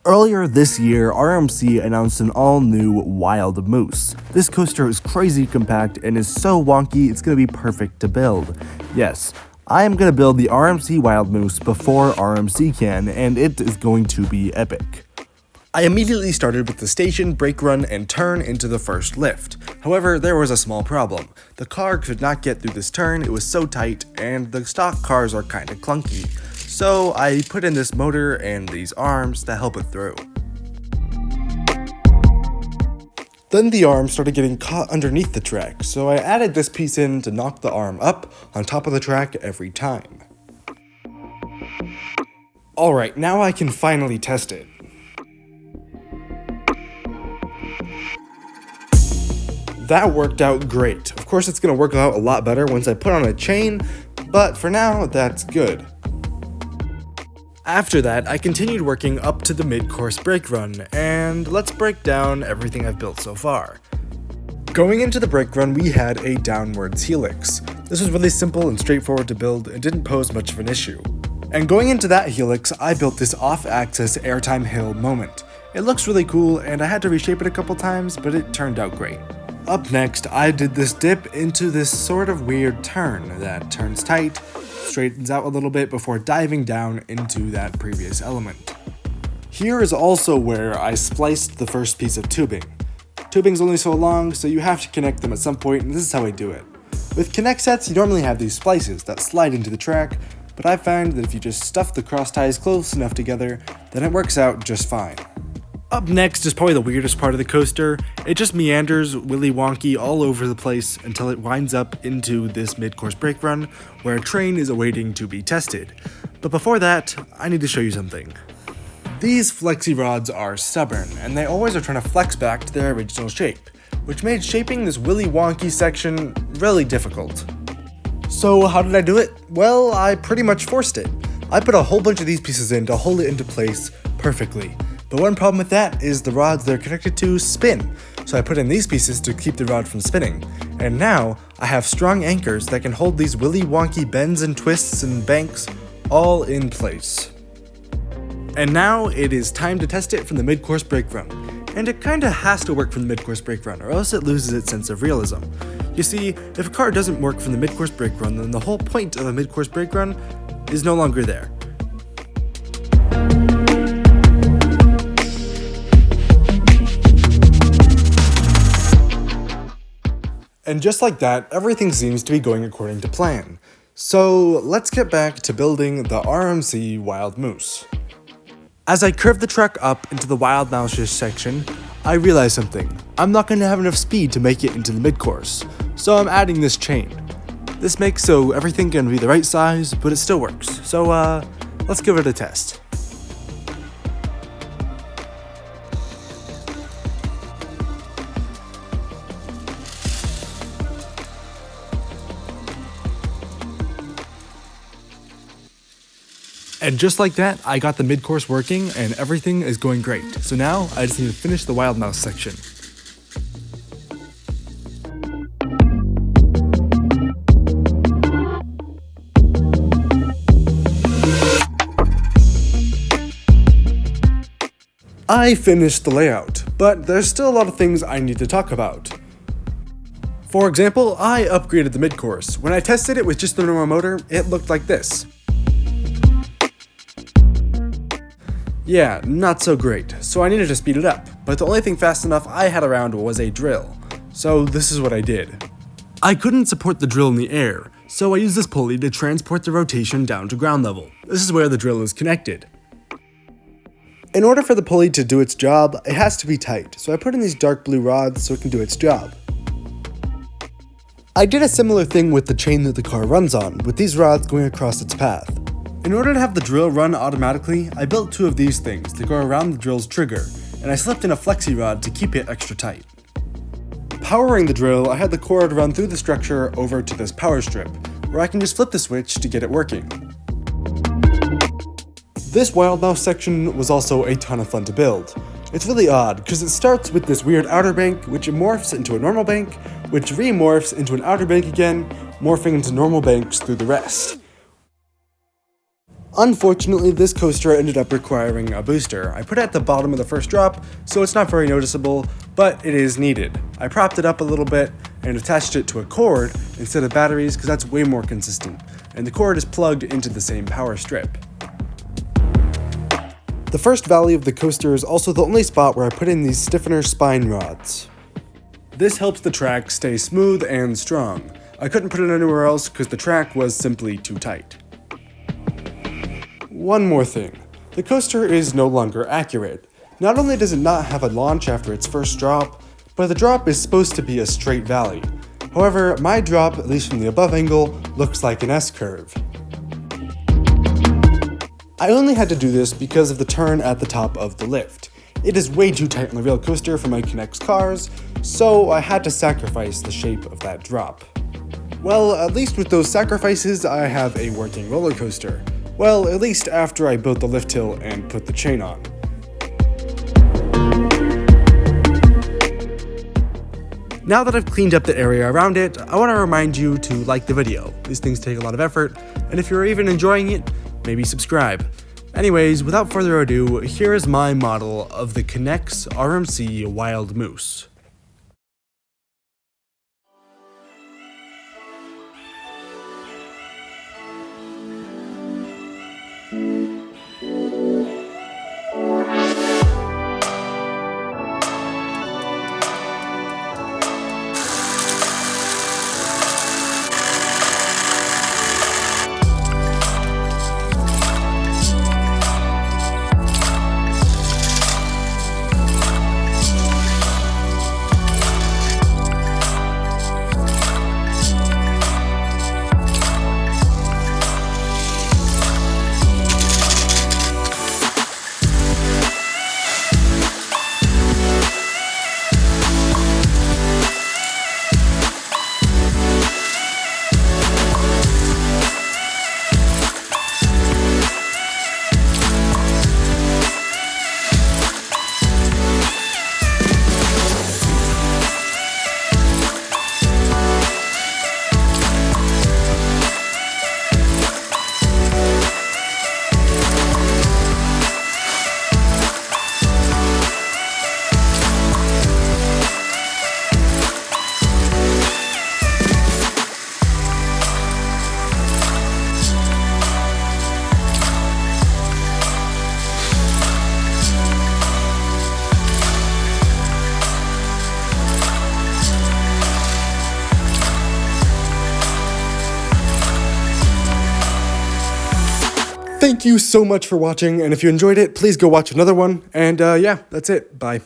Earlier this year, RMC announced an all-new Wild Moose. This coaster is crazy compact and is so wonky it's going to be perfect to build. Yes, I am going to build the RMC Wild Moose before RMC can, and it is going to be epic. I immediately started with the station, brake run, and turn into the first lift. However, there was a small problem. The car could not get through this turn, it was so tight, and the stock cars are kinda clunky. So I put in this motor and these arms to help it through. Then the arm started getting caught underneath the track, so I added this piece in to knock the arm up on top of the track every time. Alright, now I can finally test it. That worked out great. Of course, it's going to work out a lot better once I put on a chain, but for now, that's good. After that, I continued working up to the mid-course brake run, and let's break down everything I've built so far. Going into the brake run, we had a downwards helix. This was really simple and straightforward to build and didn't pose much of an issue. And going into that helix, I built this off-axis airtime hill moment. It looks really cool, and I had to reshape it a couple times, but it turned out great. Up next, I did this dip into this sort of weird turn that turns tight, straightens out a little bit before diving down into that previous element. Here is also where I spliced the first piece of tubing. Tubing's only so long, so you have to connect them at some point, and this is how I do it. With connect sets, you normally have these splices that slide into the track, but I find that if you just stuff the cross ties close enough together, then it works out just fine. Up next is probably the weirdest part of the coaster. It just meanders willy wonky all over the place until it winds up into this mid-course brake run where a train is awaiting to be tested. But before that, I need to show you something. These flexi rods are stubborn, and they always are trying to flex back to their original shape, which made shaping this willy wonky section really difficult. So how did I do it? Well, I pretty much forced it. I put a whole bunch of these pieces in to hold it into place perfectly. But one problem with that is the rods they're connected to spin, so I put in these pieces to keep the rod from spinning. And now, I have strong anchors that can hold these willy wonky bends and twists and banks all in place. And now, it is time to test it from the mid-course brake run. And it kinda has to work from the mid-course brake run, or else it loses its sense of realism. You see, if a car doesn't work from the mid-course brake run, then the whole point of a mid-course brake run is no longer there. And just like that, everything seems to be going according to plan. So let's get back to building the RMC Wild Moose. As I curve the truck up into the Wild Mouse section, I realize something. I'm not going to have enough speed to make it into the mid-course, so I'm adding this chain. This makes so everything can be the right size, but it still works. So let's give it a test. And just like that, I got the mid-course working and everything is going great. So now, I just need to finish the Wild Mouse section. I finished the layout, but there's still a lot of things I need to talk about. For example, I upgraded the mid-course. When I tested it with just the normal motor, it looked like this. Yeah, not so great, so I needed to speed it up, but the only thing fast enough I had around was a drill. So this is what I did. I couldn't support the drill in the air, so I used this pulley to transport the rotation down to ground level. This is where the drill is connected. In order for the pulley to do its job, it has to be tight, so I put in these dark blue rods so it can do its job. I did a similar thing with the chain that the car runs on, with these rods going across its path. In order to have the drill run automatically, I built two of these things to go around the drill's trigger, and I slipped in a flexi rod to keep it extra tight. Powering the drill, I had the cord run through the structure over to this power strip, where I can just flip the switch to get it working. This Wild Mouse section was also a ton of fun to build. It's really odd, because it starts with this weird outer bank, which morphs into a normal bank, which remorphs into an outer bank again, morphing into normal banks through the rest. Unfortunately, this coaster ended up requiring a booster. I put it at the bottom of the first drop, so it's not very noticeable, but it is needed. I propped it up a little bit and attached it to a cord instead of batteries because that's way more consistent, and the cord is plugged into the same power strip. The first valley of the coaster is also the only spot where I put in these stiffener spine rods. This helps the track stay smooth and strong. I couldn't put it anywhere else because the track was simply too tight. One more thing, the coaster is no longer accurate. Not only does it not have a launch after its first drop, but the drop is supposed to be a straight valley. However, my drop, at least from the above angle, looks like an S-curve. I only had to do this because of the turn at the top of the lift. It is way too tight on the real coaster for my K'NEX cars, so I had to sacrifice the shape of that drop. Well, at least with those sacrifices, I have a working roller coaster. Well, at least after I built the lift hill and put the chain on. Now that I've cleaned up the area around it, I want to remind you to like the video. These things take a lot of effort, and if you're even enjoying it, maybe subscribe. Anyways, without further ado, here is my model of the K'NEX RMC Wild Moose. Thank you so much for watching, and if you enjoyed it, please go watch another one, and yeah, that's it, bye.